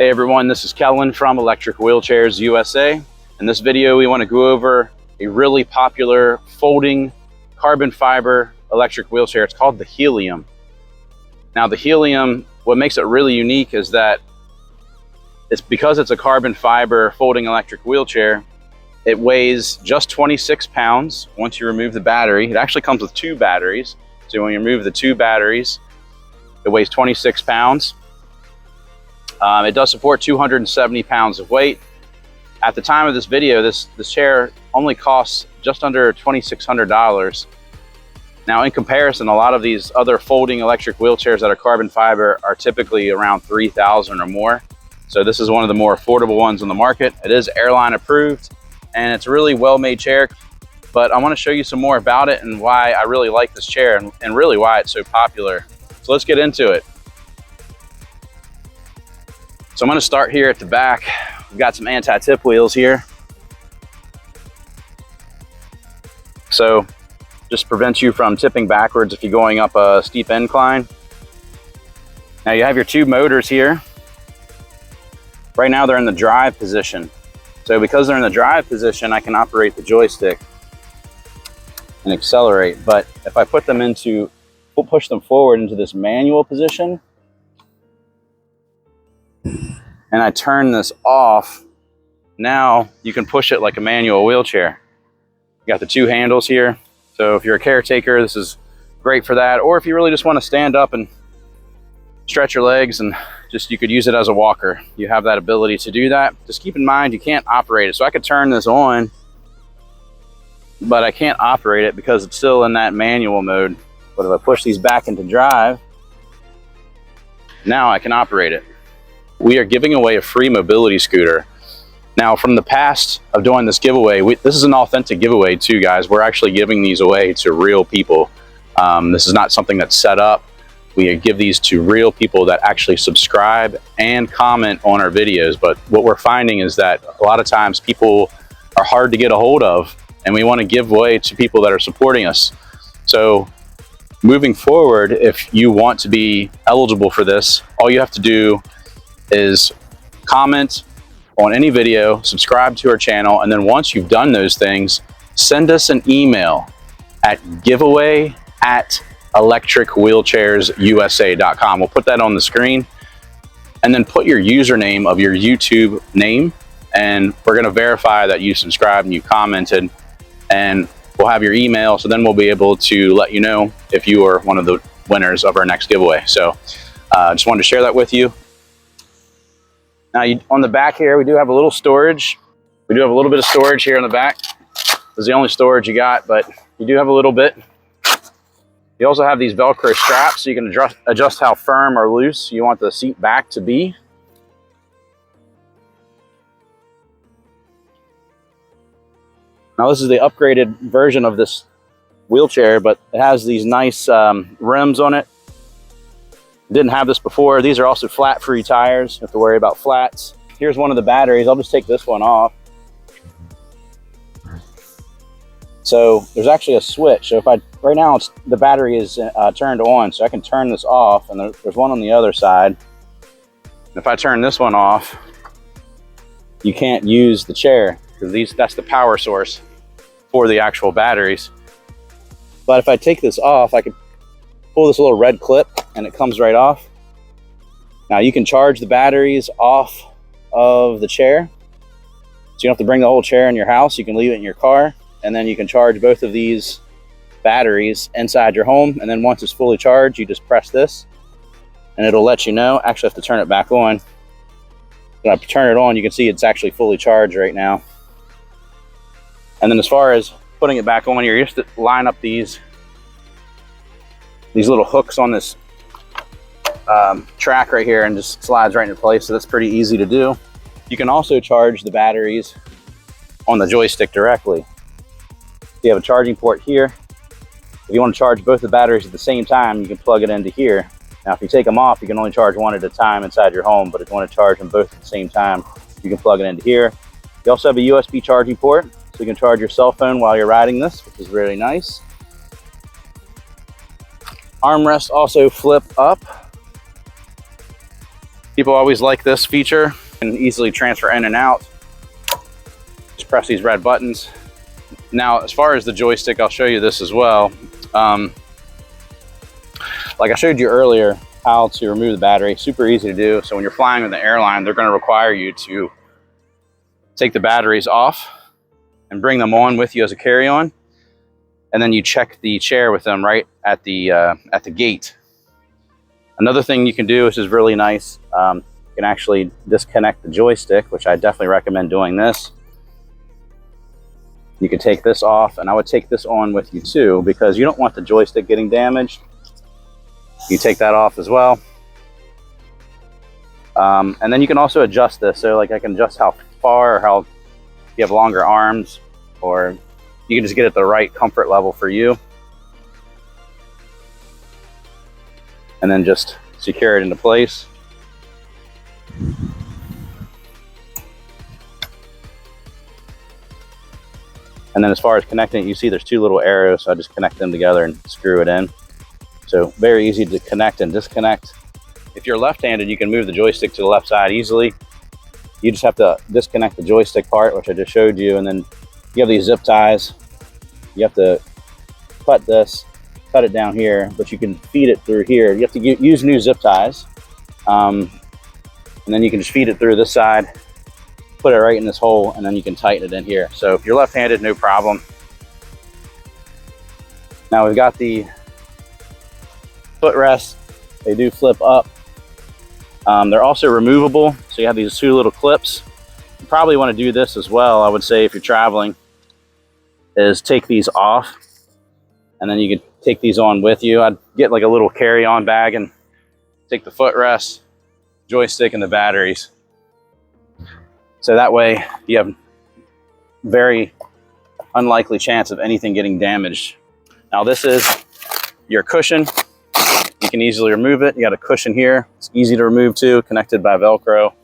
Hey everyone, this is Kellen from Electric Wheelchairs USA. In this video, we want to go over a really popular folding carbon fiber electric wheelchair. It's called the Helium. Now the Helium, what makes it really unique is that because it's a carbon fiber folding electric wheelchair, it weighs just 26 pounds once you remove the battery. It actually comes with 2 batteries. So when you remove the 2 batteries, it weighs 26 pounds. It does support 270 pounds of weight. At the time of this video, this chair only costs just under $2,600. Now, in comparison, a lot of these other folding electric wheelchairs that are carbon fiber are typically around $3,000 or more. So this is one of the more affordable ones on the market. It is Airline approved, and it's a really well-made chair. But I want to show you some more about it and why I really like this chair and really why it's so popular. So let's get into it. So I'm going to start here at the back. We've got some anti-tip wheels here. So just prevents you from tipping backwards if you're going up a steep incline. Now you have your 2 motors here. Right now they're in the drive position. So because they're in the drive position, I can operate the joystick and accelerate. But if I put them into, we'll push them forward into this manual position, and I turn this off, now you can push it like a manual wheelchair. You got the 2 handles here. So if you're a caretaker, this is great for that. Or if you really just want to stand up and stretch your legs and you could use it as a walker. You have that ability to do that. Just keep in mind, you can't operate it. So I could turn this on, but I can't operate it because it's still in that manual mode. But if I push these back into drive, now I can operate it. We are giving away a free mobility scooter. Now, from the past of doing this giveaway, this is an authentic giveaway too, guys. We're actually giving these away to real people. This is not something that's set up. We give these to real people that actually subscribe and comment on our videos. But what we're finding is that a lot of times people are hard to get a hold of, and we want to give away to people that are supporting us. So moving forward, if you want to be eligible for this, all you have to do is comment on any video, subscribe to our channel, and then once you've done those things, send us an email at giveaway@electricwheelchairsusa.com. We'll put that on the screen, and then put your username of your YouTube name, and we're going to verify that you subscribed and you commented, and we'll have your email, so then we'll be able to let you know if you are one of the winners of our next giveaway. So just wanted to share that with you. Now on the back here, we do have a little storage. We do have a little bit of storage here on the back. This is the only storage you got, but you do have a little bit. You also have these Velcro straps, so you can adjust how firm or loose you want the seat back to be. Now this is the upgraded version of this wheelchair, but it has these nice rims on it. Didn't have this before. These are also flat-free tires. You have to worry about flats. Here's one of the batteries. I'll just take this one off. So there's actually a switch. So if right now the battery is turned on, so I can turn this off, and there's one on the other side. If I turn this one off, you can't use the chair because that's the power source for the actual batteries. But if I take this off, I could pull this little red clip and it comes right off. Now you can charge the batteries off of the chair. So you don't have to bring the whole chair in your house. You can leave it in your car, and then you can charge both of these batteries inside your home. And then once it's fully charged, you just press this and it'll let you know. Actually, I have to turn it back on. When I turn it on, you can see it's actually fully charged right now. And then as far as putting it back on, you're just to line up these little hooks on this track right here, and just slides right into place. So that's pretty easy to do. You can also charge the batteries on the joystick directly. You have a charging port here. If you want to charge both the batteries at the same time, you can plug it into here. Now, if you take them off, you can only charge one at a time inside your home, but if you want to charge them both at the same time, you can plug it into here. You also have a USB charging port, so you can charge your cell phone while you're riding this, which is really nice. Armrests also flip up. People always like this feature. You can easily transfer in and out. Just press these red buttons. Now, as far as the joystick, I'll show you this as well. Like I showed you earlier, how to remove the battery. Super easy to do. So when you're flying with the airline, they're going to require you to take the batteries off and bring them on with you as a carry-on. And then you check the chair with them right at the gate. Another thing you can do, which is really nice, you can actually disconnect the joystick, which I definitely recommend doing this. You can take this off, and I would take this on with you too, because you don't want the joystick getting damaged. You take that off as well. And then you can also adjust this. So like I can adjust how far, or how you have longer arms, or you can just get it the right comfort level for you. And then just secure it into place. And then as far as connecting it, you see there's two little arrows, so I just connect them together and screw it in. So very easy to connect and disconnect. If you're left-handed, you can move the joystick to the left side easily. You just have to disconnect the joystick part, which I just showed you, and then you have these zip ties. You have to cut this, cut it down here, but you can feed it through here. You have to use new zip ties. And then you can just feed it through this side, put it right in this hole, and then you can tighten it in here. So if you're left-handed, no problem. Now we've got the footrests. They do flip up. They're also removable, so you have these two little clips. You probably want to do this as well, I would say, if you're traveling, is take these off, and then you can take these on with you. I'd get like a little carry-on bag and take the footrest, joystick, and the batteries. So that way you have very unlikely chance of anything getting damaged. Now this is your cushion. You can easily remove it. You got a cushion here. It's easy to remove too, connected by Velcro.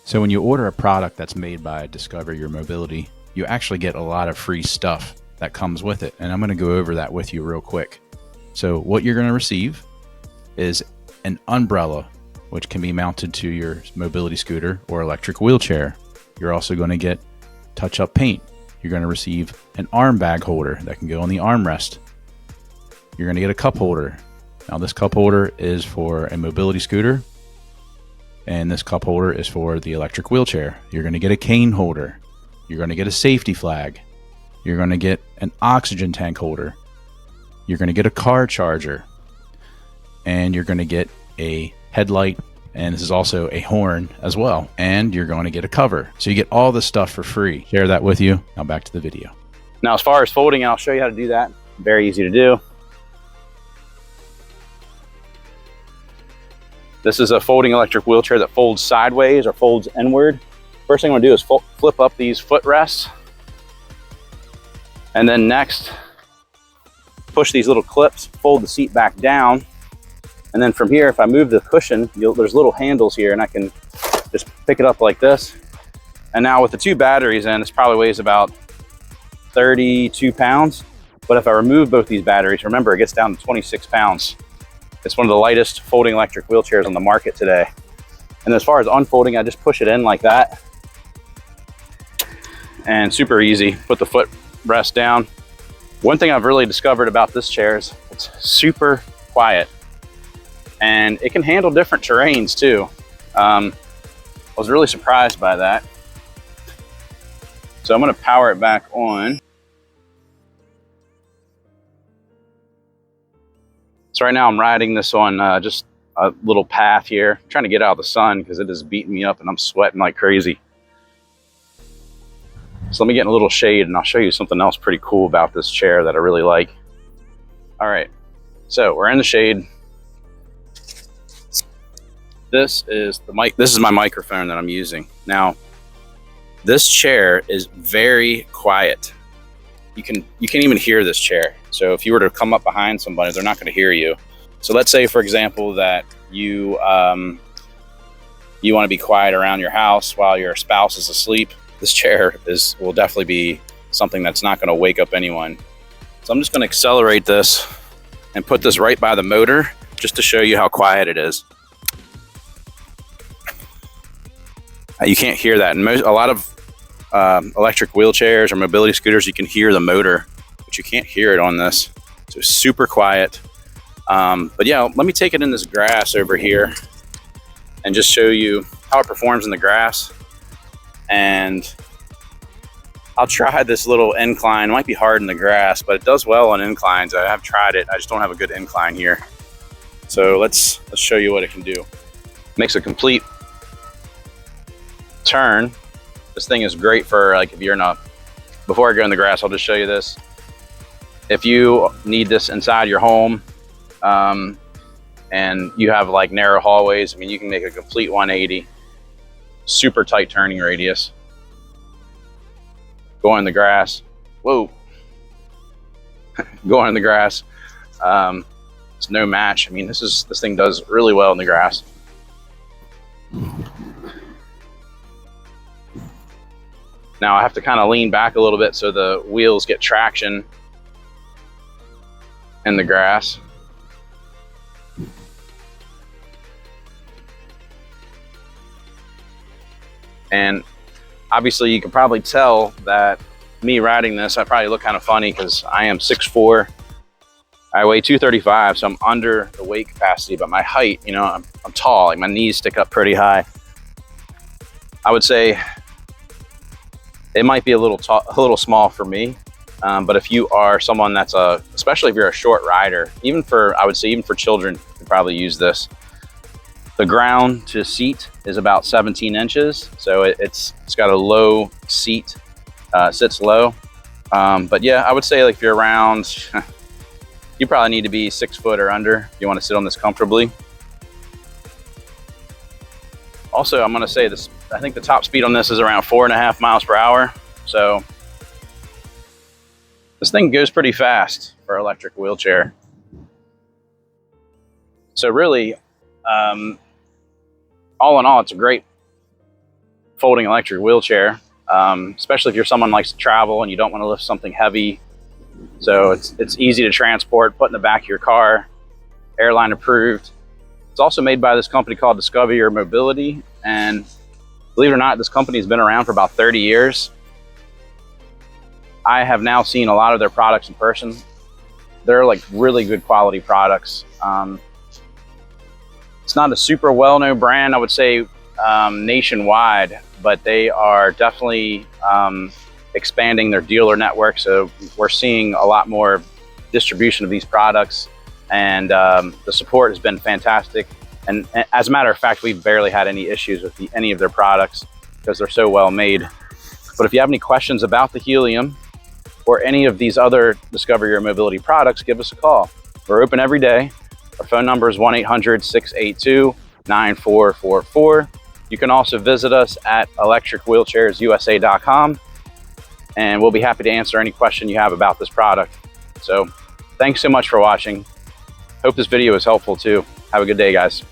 So when you order a product that's made by Discover Your Mobility, you actually get a lot of free stuff that comes with it. And I'm going to go over that with you real quick. So what you're going to receive is an umbrella, which can be mounted to your mobility scooter or electric wheelchair. You're also going to get touch-up paint. You're going to receive an arm bag holder that can go on the armrest. You're going to get a cup holder. Now this cup holder is for a mobility scooter, and this cup holder is for the electric wheelchair. You're going to get a cane holder. You're going to get a safety flag. You're going to get an oxygen tank holder. You're going to get a car charger. And you're going to get a headlight, and this is also a horn as well. And you're going to get a cover. So you get all this stuff for free. Share that with you. Now back to the video. Now as far as folding, I'll show you how to do that. Very easy to do. This is a folding electric wheelchair that folds sideways or folds inward. First thing I'm gonna do is flip up these footrests. And then next, push these little clips, fold the seat back down. And then from here, if I move the cushion, there's little handles here, and I can just pick it up like this. And now with the two batteries in, this probably weighs about 32 pounds. But if I remove both these batteries, remember it gets down to 26 pounds. It's one of the lightest folding electric wheelchairs on the market today. And as far as unfolding, I just push it in like that. And super easy, put the footrest down. One thing I've really discovered about this chair is it's super quiet. And it can handle different terrains too. I was really surprised by that. So I'm gonna power it back on. So right now I'm riding this on just a little path here, trying to get out of the sun because it is beating me up and I'm sweating like crazy. So let me get in a little shade and I'll show you something else pretty cool about this chair that I really like. All right, so we're in the shade. This is the mic. This is my microphone that I'm using. Now, this chair is very quiet. You can even hear this chair. So if you were to come up behind somebody, they're not going to hear you. So let's say, for example, that you want to be quiet around your house while your spouse is asleep. This chair will definitely be something that's not going to wake up anyone. So I'm just going to accelerate this and put this right by the motor just to show you how quiet it is. You can't hear that. And a lot of electric wheelchairs or mobility scooters, you can hear the motor, but you can't hear it on this. So it's super quiet. But yeah, let me take it in this grass over here and just show you how it performs in the grass. And I'll try this little incline. It might be hard in the grass, but it does well on inclines. I have tried it. I just don't have a good incline here. So let's show you what it can do. Makes a complete turn. This thing is great for like if you're in a, before I go in the grass, I'll just show you this. If you need this inside your home, and you have like narrow hallways, I mean, you can make a complete 180, super tight turning radius. Going in the grass, whoa, going in the grass, it's no match. I mean, this thing does really well in the grass. Now I have to kind of lean back a little bit so the wheels get traction in the grass. And obviously you can probably tell that me riding this, I probably look kind of funny because I am 6'4". I weigh 235, so I'm under the weight capacity, but my height, you know, I'm tall, like my knees stick up pretty high. I would say it might be a little small for me, but if you are someone that's especially if you're a short rider, I would say even for children, you could probably use this. The ground to seat is about 17 inches, so it's got a low seat, sits low. But yeah, I would say like if you're around, you probably need to be 6 foot or under if you want to sit on this comfortably. Also, I'm gonna say this, I think the top speed on this is around 4.5 miles per hour. So this thing goes pretty fast for an electric wheelchair. So really, all in all, it's a great folding electric wheelchair, especially if you're someone who likes to travel and you don't want to lift something heavy. So it's easy to transport, put in the back of your car, Airline approved. It's also made by this company called Discover Your Mobility, and believe it or not, this company has been around for about 30 years. I have now seen a lot of their products in person. They're like really good quality products. It's not a super well-known brand, I would say, nationwide, but they are definitely expanding their dealer network. So we're seeing a lot more distribution of these products, and the support has been fantastic. And as a matter of fact, we've barely had any issues with any of their products because they're so well made. But if you have any questions about the Helium or any of these other Discover Your Mobility products, give us a call. We're open every day. Our phone number is 1-800-682-9444. You can also visit us at electricwheelchairsusa.com, and we'll be happy to answer any question you have about this product. So thanks so much for watching. Hope this video was helpful too. Have a good day, guys.